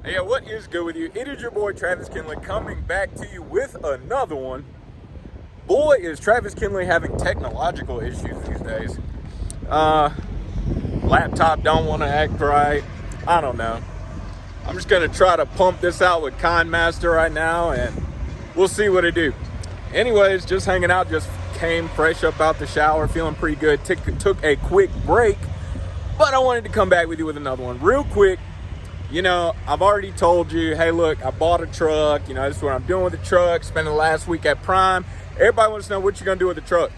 Hey, what is good with you? It is your boy Travis Kinley coming back to you with another one. Boy, is Travis Kinley having technological issues these days. Laptop don't want to act right. I don't know. I'm just gonna try to pump this out with KineMaster right now, and we'll see what it do. Anyways, just hanging out. Just came fresh up out the shower, feeling pretty good. Took a quick break, but I wanted to come back with you with another one real quick. You know, I've already told you, hey, look, I bought a truck. You know, this is what I'm doing with the truck. Spending the last week at Prime. Everybody wants to know what you're going to do with the truck.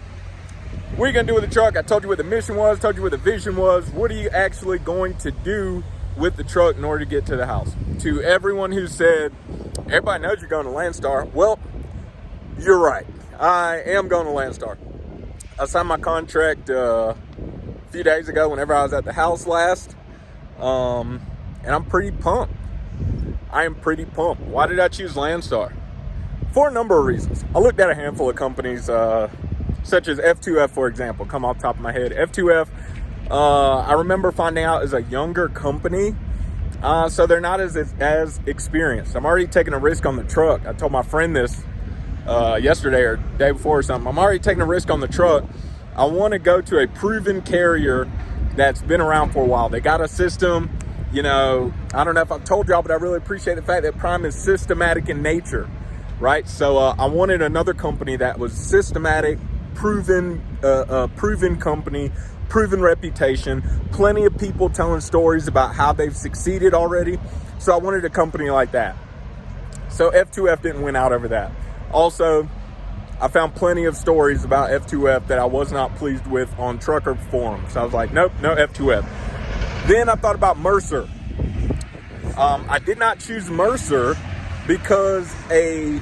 What are you going to do with the truck? I told you what the mission was, told you what the vision was. What are you actually going to do with the truck in order to get to the house? To everyone who said, everybody knows you're going to Landstar. Well, you're right. I am going to Landstar. I signed my contract a few days ago whenever I was at the house last. And I'm pretty pumped. I am pretty pumped. Why did I choose Landstar? For a number of reasons. I looked at a handful of companies, such as F2F, for example, come off the top of my head. F2F, I remember finding out is a younger company, so they're not as experienced. I'm already taking a risk on the truck. I told my friend this yesterday or day before or something. I'm already taking a risk on the truck. I want to go to a proven carrier that's been around for a while. They got a system. You know, I don't know if I've told y'all, but I really appreciate the fact that Prime is systematic in nature, right? So I wanted another company that was systematic, proven company, proven reputation, plenty of people telling stories about how they've succeeded already. So I wanted a company like that. So F2F didn't win out over that. Also, I found plenty of stories about F2F that I was not pleased with on trucker forums. So I was like, nope, no F2F. Then I thought about Mercer. I did not choose Mercer because a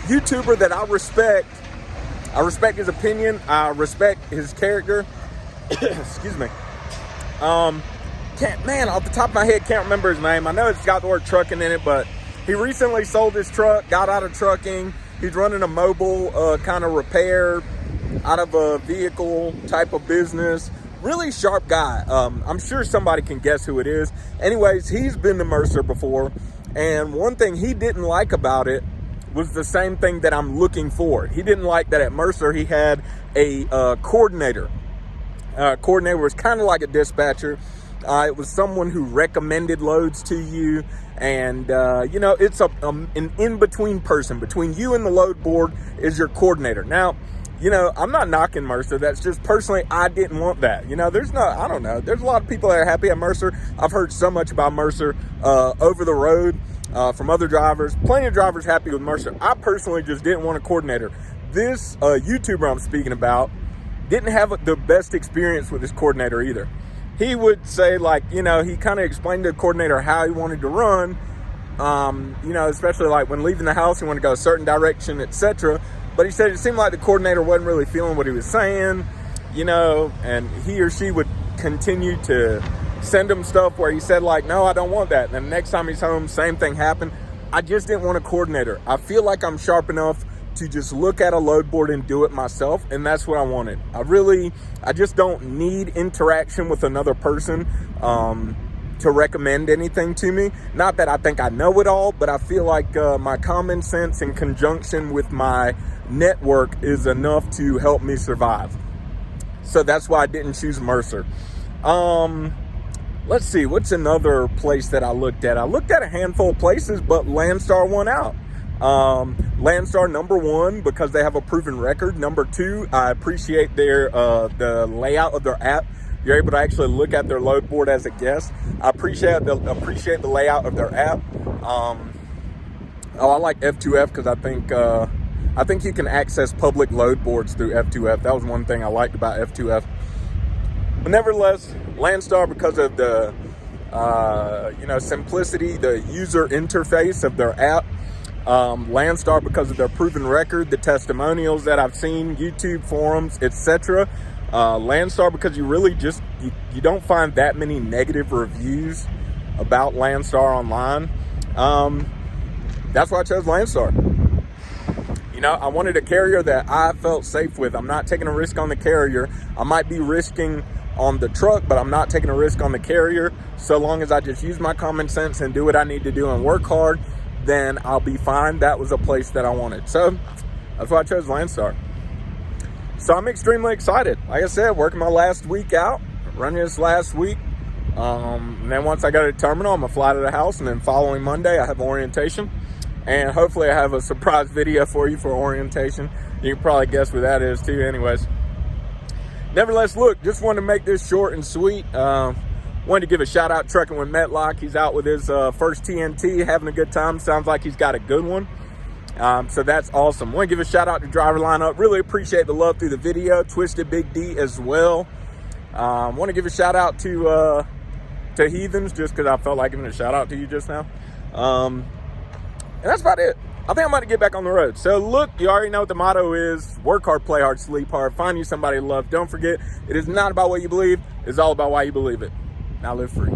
YouTuber that I respect his opinion, I respect his character. Excuse me. Off the top of my head, can't remember his name. I know it's got the word trucking in it, but he recently sold his truck, got out of trucking. He's running a mobile kind of repair out of a vehicle type of business. Really sharp guy. I'm sure somebody can guess who it is. Anyways, he's been to Mercer before, and one thing he didn't like about it was the same thing that I'm looking for. He didn't like that at Mercer he had a coordinator. Coordinator was kind of like a dispatcher. It was someone who recommended loads to you, and you know, it's an in-between person. Between you and the load board is your coordinator. Now, you know, I'm not knocking Mercer. That's just personally, I didn't want that. You know, I don't know. There's a lot of people that are happy at Mercer. I've heard so much about Mercer over the road from other drivers. Plenty of drivers happy with Mercer. I personally just didn't want a coordinator. This YouTuber I'm speaking about didn't have the best experience with his coordinator either. He would say, like, you know, he kind of explained to the coordinator how he wanted to run, you know, especially like when leaving the house, he wanted to go a certain direction, etc. But he said it seemed like the coordinator wasn't really feeling what he was saying, you know, and he or she would continue to send him stuff where he said, like, no, I don't want that. And then the next time he's home, same thing happened. I just didn't want a coordinator. I feel like I'm sharp enough to just look at a load board and do it myself, and that's what I wanted. I just don't need interaction with another person to recommend anything to me. Not that I think I know it all, but I feel like my common sense in conjunction with my network is enough to help me survive. So that's why I didn't choose Mercer. Let's see, what's another place that I looked at? I looked at a handful of places, but Landstar won out. Landstar, number one, because they have a proven record. Number two, I appreciate their the layout of their app. You're able to actually look at their load board as a guest. I appreciate the layout of their app. I like F2F because I think you can access public load boards through F2F. That was one thing I liked about F2F. But nevertheless, Landstar, because of the simplicity, the user interface of their app. Landstar, because of their proven record, the testimonials that I've seen, YouTube forums, etc. Landstar, because you really just you don't find that many negative reviews about Landstar online. That's why I chose Landstar. You know, I wanted a carrier that I felt safe with. I'm not taking a risk on the carrier. I might be risking on the truck, but I'm not taking a risk on the carrier. So long as I just use my common sense and do what I need to do and work hard, then I'll be fine. That was a place that I wanted. So that's why I chose Landstar. So I'm extremely excited. Like I said, working my last week out, running this last week. And then once I go to the terminal, I'm gonna fly to the house, and then following Monday, I have orientation. And hopefully I have a surprise video for you for orientation. You can probably guess what that is too anyways. Nevertheless, look, just wanted to make this short and sweet. Wanted to give a shout out Trucking with Metlock. He's out with his first TNT, having a good time. Sounds like he's got a good one. So that's awesome. Want to give a shout out to Driver Lineup. Really appreciate the love through the video. Twisted Big D as well. Want to give a shout out to Heathens, just because I felt like giving a shout out to you just now. And that's about it. I think I'm about to get back on the road. So look, you already know what the motto is. Work hard, play hard, sleep hard. Find you somebody to love. Don't forget, it is not about what you believe. It's all about why you believe it. Now live free.